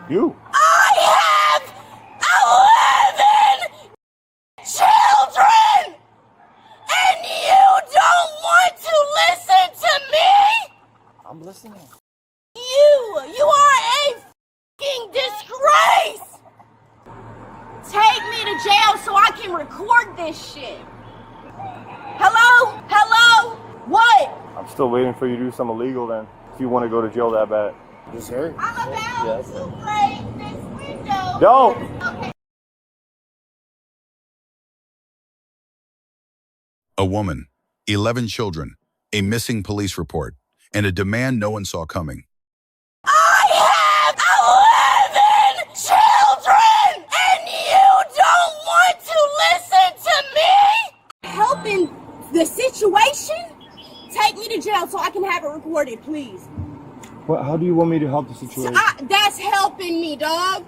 You. I have 11 children! And you don't want to listen to me? I'm listening. You are a fucking disgrace! Take me to jail so I can record this shit. Hello? Hello? What? I'm still waiting for you to do something illegal then. If you want to go to jail that bad. Just her? I'm about to break this window. Don't! Okay. A woman, 11 children, a missing police report, and a demand no one saw coming. I have 11 children, and you don't want to listen to me? Helping the situation? Take me to jail so I can have it recorded, please. What? How do you want me to help the situation? That's helping me, dog.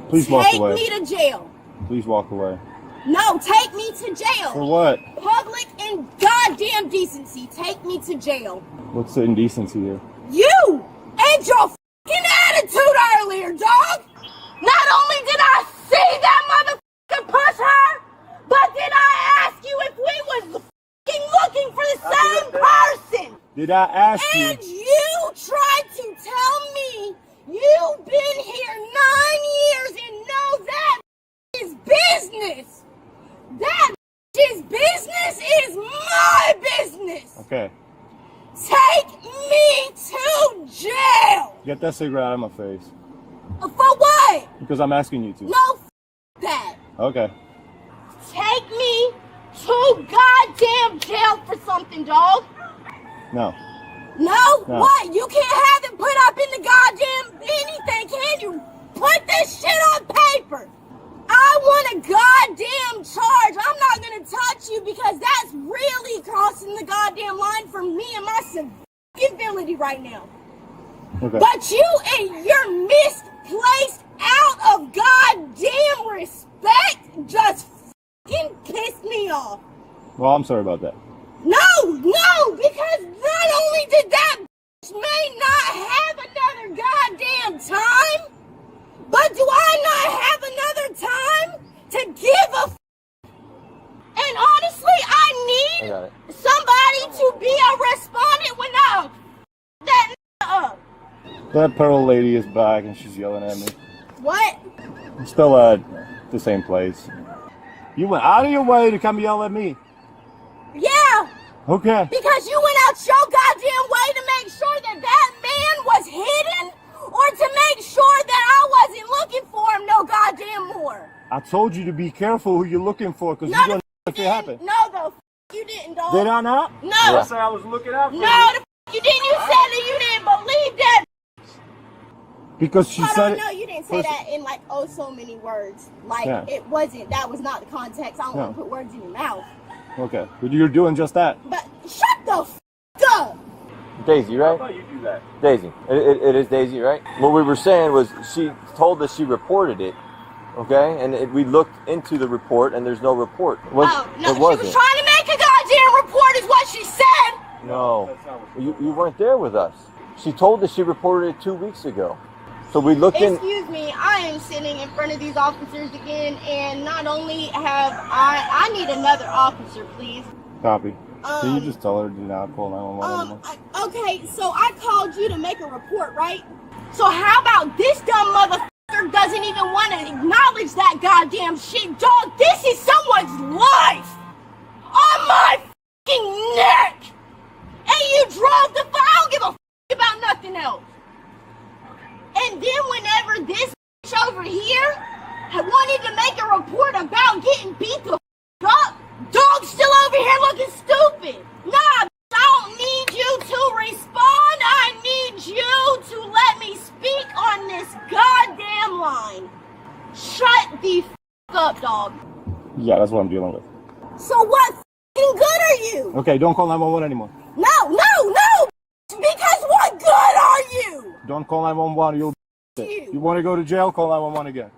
Please walk away. Take me to jail. Please walk away. No, take me to jail. For what? Public and goddamn decency. Take me to jail. What's the indecency here? You and your fucking attitude earlier, dog. Not only did I see that motherfucker push her, but did I ask you if we was fucking looking for the same person? Did I ask you? And you tried to tell me you've been here 9 years and know that is business. That is business is my business. Okay. Take me to jail. Get that cigarette out of my face. For what? Because I'm asking you to. No, that. Okay. Take me to goddamn jail for something, dog. No. No? No. What? You can't have it put up in the goddamn anything, can you? Put this shit on paper. I want a goddamn charge. I'm not gonna touch you because that's really crossing the goddamn line for me and my civility right now. Okay. But you and your misplaced out of goddamn respect just fucking pissed me off. Well, I'm sorry about that. No, because not only did that bitch may not have another goddamn time, but do I not have another time to give a And honestly, I need somebody to be a respondent when I that up. That Pearl lady is back and she's yelling at me. What? I'm still at the same place. You went out of your way to come yell at me. Yeah. Okay. Because you went out your goddamn way to make sure that that man was hidden or to make sure that I wasn't looking for him no goddamn more. I told you to be careful who you're looking for because No, you're going to if it happen. No, you didn't, dog. Did I not? No. I said I was looking out for you. No, you didn't. You said that you didn't believe that. Because she said No, you didn't say that in like oh so many words. Like it wasn't. That was not the context. I don't want to put words in your mouth. Okay, but you're doing just that. But shut the up. Daisy, right? I thought you do that. Daisy. It is Daisy, right? What we were saying was she told us she reported it, okay? And we looked into the report and there's no report. No, she was trying to make a goddamn report is what she said. No, you weren't there with us. She told us she reported it 2 weeks ago. So we looked in. Excuse me, I am sitting in front of these officers again, and not only have I need another officer, please. Copy. Can you just tell her to not call 911 anymore? Okay, so I called you to make a report, right? So how about this dumb motherfucker doesn't even want to acknowledge that goddamn shit, dog? This is someone's life on my fucking neck, and you drove the. I don't give a about nothing else. And then whenever this over here wanted to make a report about getting beat the up, dog's still over here looking stupid. Nah, I don't need you to respond. I need you to let me speak on this goddamn line. Shut the up, dog. Yeah, that's what I'm dealing with. So what good are you? Okay, don't call 911 anymore. No, because what good are you? Don't call 911, you'll You want to go to jail, call 911 again.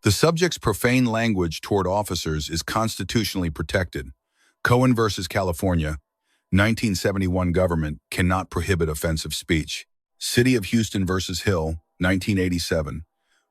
The subject's profane language toward officers is constitutionally protected. Cohen versus California, 1971 government cannot prohibit offensive speech. City of Houston versus Hill, 1987.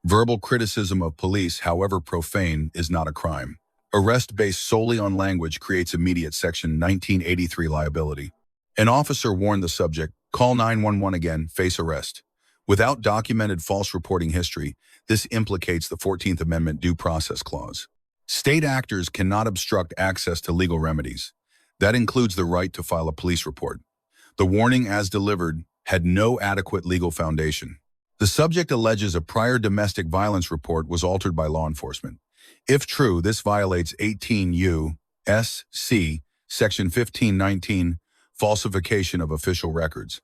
Verbal criticism of police, however profane, is not a crime. Arrest based solely on language creates immediate Section 1983 liability. An officer warned the subject, call 911 again, face arrest. Without documented false reporting history, this implicates the 14th Amendment Due Process Clause. State actors cannot obstruct access to legal remedies. That includes the right to file a police report. The warning, as delivered, had no adequate legal foundation. The subject alleges a prior domestic violence report was altered by law enforcement. If true, this violates 18 U.S.C. Section 1519, falsification of official records.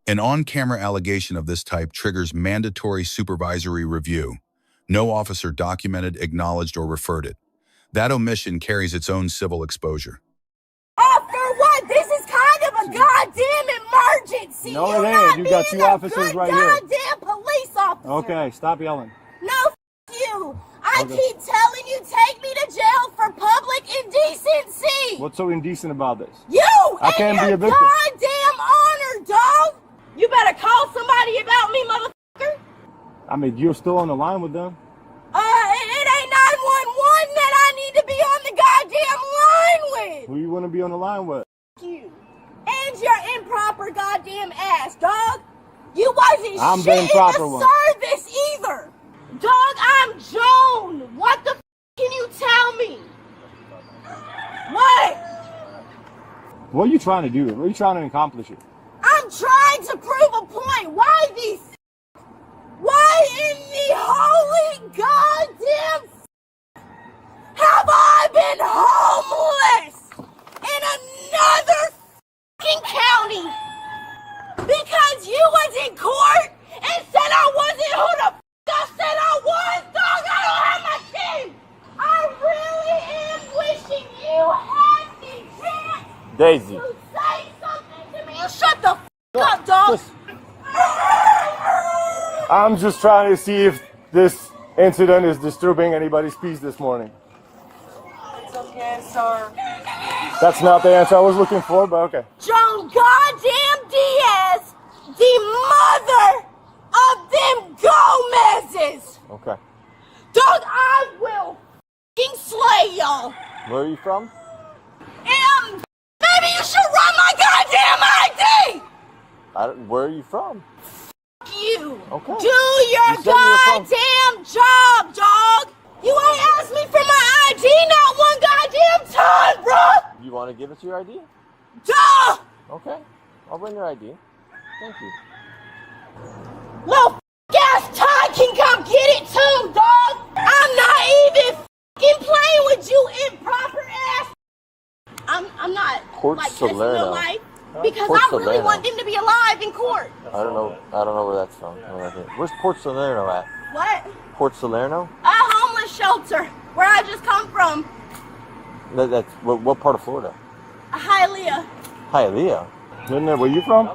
An on-camera allegation of this type triggers mandatory supervisory review. No officer documented, acknowledged, or referred it. That omission carries its own civil exposure. Oh, for what? This is kind of a goddamn emergency. No, You're it not ain't. You got being two a officers good right here. Goddamn police officer. Okay, stop yelling. No, you. I Okay. keep telling you, take me to jail for public indecency. What's so indecent about this? You I and can't be your a victim. goddamn honor, dog. You better call somebody about me, motherfucker. I mean, you're still on the line with them. It ain't 911 that I need to be on the goddamn line with. Who you want to be on the line with? You and your improper goddamn ass, dog. You wasn't I'm the shit in improper the one. service either. Dog, I'm Joan. What the can you tell me? What? What are you trying to do? What are you trying to accomplish here? I'm trying to prove a point. Why these? Why in the holy goddamn have I been homeless in another fucking county? Because you was in court and said I wasn't who the I said I was, dog. I don't have my key. I really am wishing you had the chance Daisy. to say something to me. You shut the up, dog. I'm just trying to see if this incident is disturbing anybody's peace this morning. It's okay, sir. That's not the answer I was looking for, but okay. Joan goddamn Diaz, the mother of them Gomez's. Okay. Dog, I will fucking slay y'all. Where are you from? Maybe you should run my goddamn ID. Where are you from? You. Okay. Do your You said you were from- goddamn job, dog. You ain't asked me for my ID not one goddamn time, bro. You want to give us your ID? Duh. Okay. I'll bring your ID. Thank you. Little ass Ty can come get it too, dog. I'm not even fucking playing with you, improper ass. I'm not Port like this in Salerno. real life because Port I really Salerno. want them to be alive in court. I don't know where that's from. Where's Port Salerno at? What? Port Salerno? A homeless shelter where I just come from. That's what part of Florida? Hialeah. Hialeah. Isn't that where you from?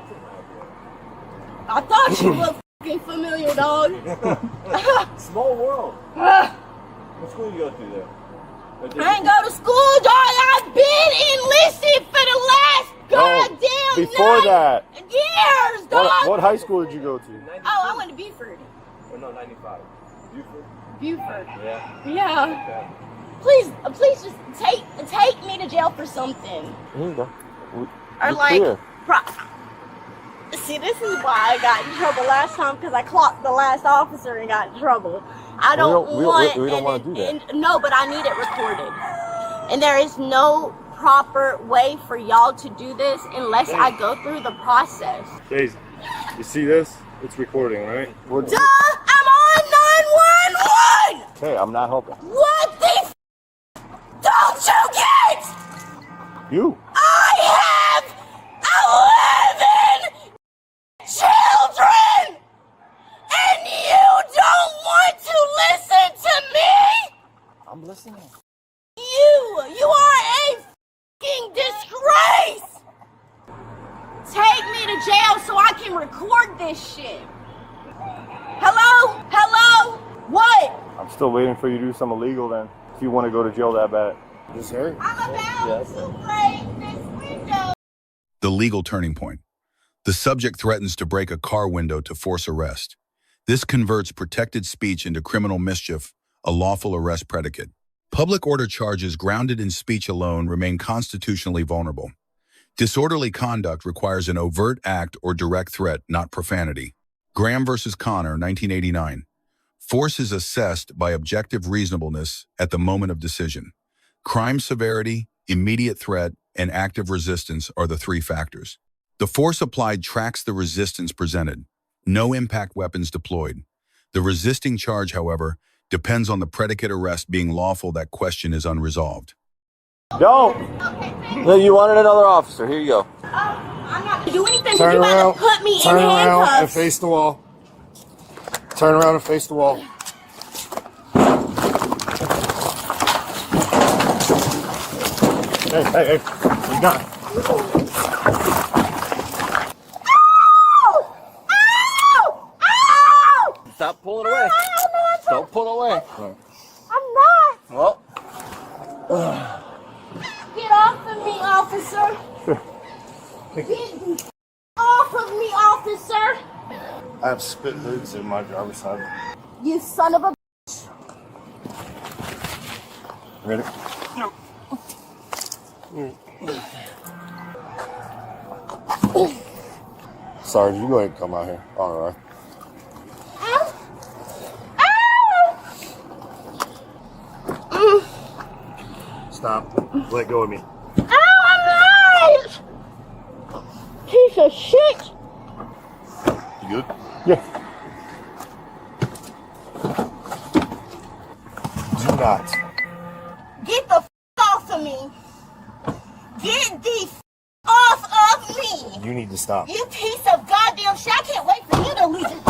I thought you looked fucking familiar, dog. Small world. What school you go to there? I ain't go to school, dog. I've been enlisted for the last goddamn before 9 that. years, dog. What high school did you go to? Oh, I went to Buford. No, 95. Buford? Buford. Yeah. Yeah. Please just take me to jail for something. Here you go. Or You're like, clear. see, this is why I got in trouble last time because I clocked the last officer and got in trouble. I don't We don't want to do that. No, but I need it recorded. And there is no proper way for y'all to do this unless I go through the process. Daisy, you see this? It's recording, right? Duh! I'm on 911! Hey, I'm not helping. What the don't you get? You? I have 11 children! And you don't want to listen to me? I'm listening. You are a fucking disgrace! Take me to jail so I can record this shit. Hello? Hello? What? I'm still waiting for you to do something illegal then. If you want to go to jail that bad. This hurt? I'm about to break this window. The legal turning point. The subject threatens to break a car window to force arrest. This converts protected speech into criminal mischief, a lawful arrest predicate. Public order charges grounded in speech alone remain constitutionally vulnerable. Disorderly conduct requires an overt act or direct threat, not profanity. Graham versus Connor, 1989. Force is assessed by objective reasonableness at the moment of decision. Crime severity, immediate threat, and active resistance are the three factors. The force applied tracks the resistance presented. No impact weapons deployed. The resisting charge, however, depends on the predicate arrest being lawful. That question is unresolved. Don't. No, you wanted another officer. Here you go. I'm not gonna do anything. Turn You around. gotta put me in Turn around and handcuffs. face the wall. Turn around and face the wall. Hey, you got it. Stop pulling away. Don't pull away. I'm not. Well, Get off of me, officer. Get off of me, officer. I have spit boots in my driver's side. You son of a. Ready? Sorry, you go ahead and come out here. All right. Stop. Let go of me. I'm not. Piece of shit. You good? Yeah. Do not. Get the off of me. Get the off of me. You need to stop. You piece of goddamn shit. I can't wait for you to leave.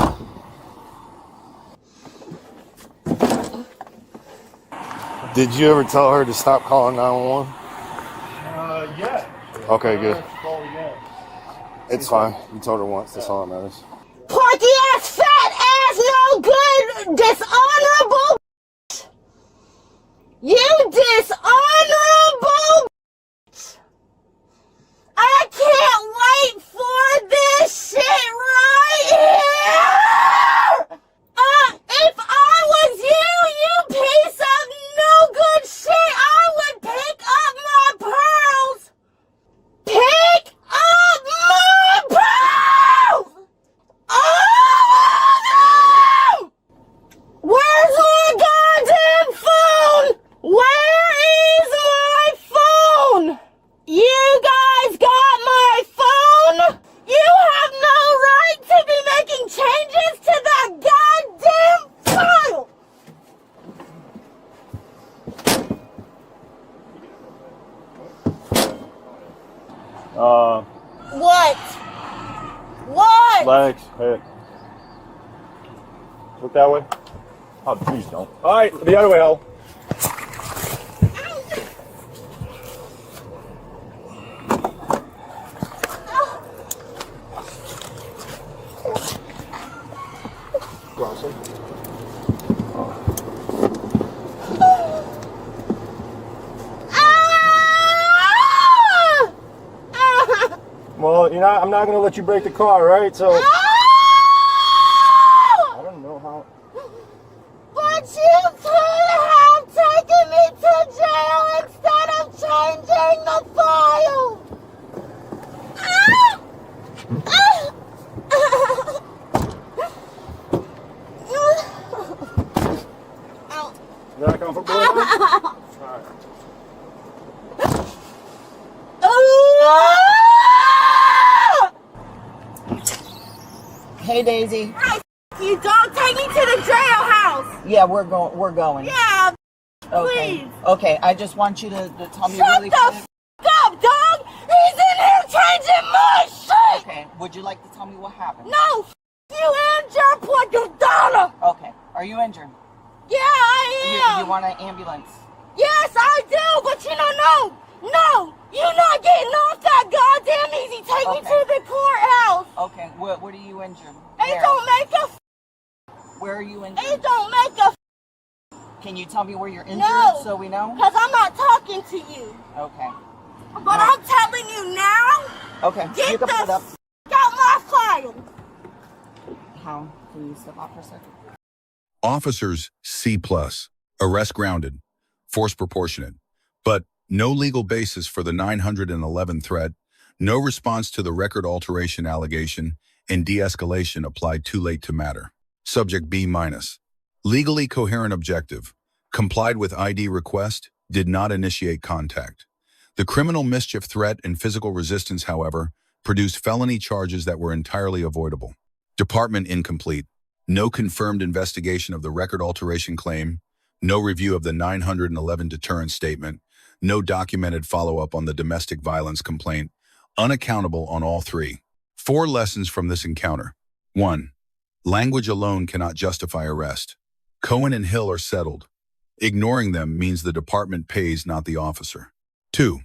Did you ever tell her to stop calling 911? Yeah. Okay, good. It's fine. You told her once. That's all that matters. Porky ass, fat ass, no good, dishonorable. You dishonorable. I can't wait for this shit right here. If I was you, you piece of no good shit, I would pick up my pearls. Pick up my pearls. All of them. Where's my goddamn phone? Where is my phone? You guys got my phone? You have no right to be making changes to that goddamn file! What? What? Legs, hey. Look that way. Oh, please don't. All right, the other way, Hal. Well, you know, I'm not gonna let you break the car, right? So I don't know how. But you could have taken me to jail instead of changing the file. You're not comfortable with it? All right. Hey, Daisy. You don't take me to the jailhouse. Yeah, we're going. Yeah, Okay. please. Okay, I just want you to tell me Shut really the quick. up, dog. He's in here changing my shit. Okay, would you like to tell me what happened? No, you and your poor daughter. Okay, are you injured? Yeah, I am. You want an ambulance? Yes, I do, but you don't know. No, you're not getting off that goddamn easy. Take me Okay. to the courthouse. Okay, what are you injured? It Where? don't make a. Where are you injured? It don't make a. Can you tell me where you're injured No. so we know? Cause I'm not talking to you. Okay. But I'm telling you now. Okay, Get you the can put up. out my file. How? Can you step out for a second? Officers C+, arrest grounded, force proportionate, but no legal basis for the 911 threat, no response to the record alteration allegation, and de-escalation applied too late to matter. Subject B-, legally coherent objective, complied with ID request, did not initiate contact. The criminal mischief threat and physical resistance, however, produced felony charges that were entirely avoidable. Department incomplete. No confirmed investigation of the record alteration claim, no review of the 911 deterrence statement, no documented follow-up on the domestic violence complaint, unaccountable on all three. 4 lessons from this encounter. 1. Language alone cannot justify arrest. Cohen and Hill are settled. Ignoring them means the department pays, not the officer. 2.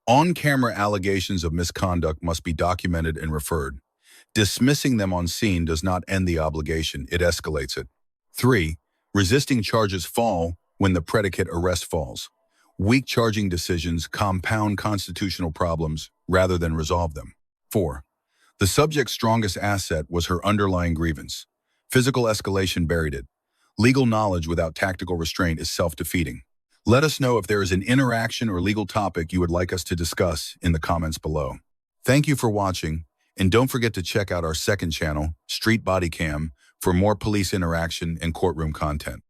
On-camera allegations of misconduct must be documented and referred. Dismissing them on scene does not end the obligation, it escalates it. 3. Resisting charges fall when the predicate arrest falls. Weak charging decisions compound constitutional problems rather than resolve them. 4. The subject's strongest asset was her underlying grievance. Physical escalation buried it. Legal knowledge without tactical restraint is self-defeating. Let us know if there is an interaction or legal topic you would like us to discuss in the comments below. Thank you for watching, and don't forget to check out our second channel, Street Bodycam, for more police interaction and courtroom content.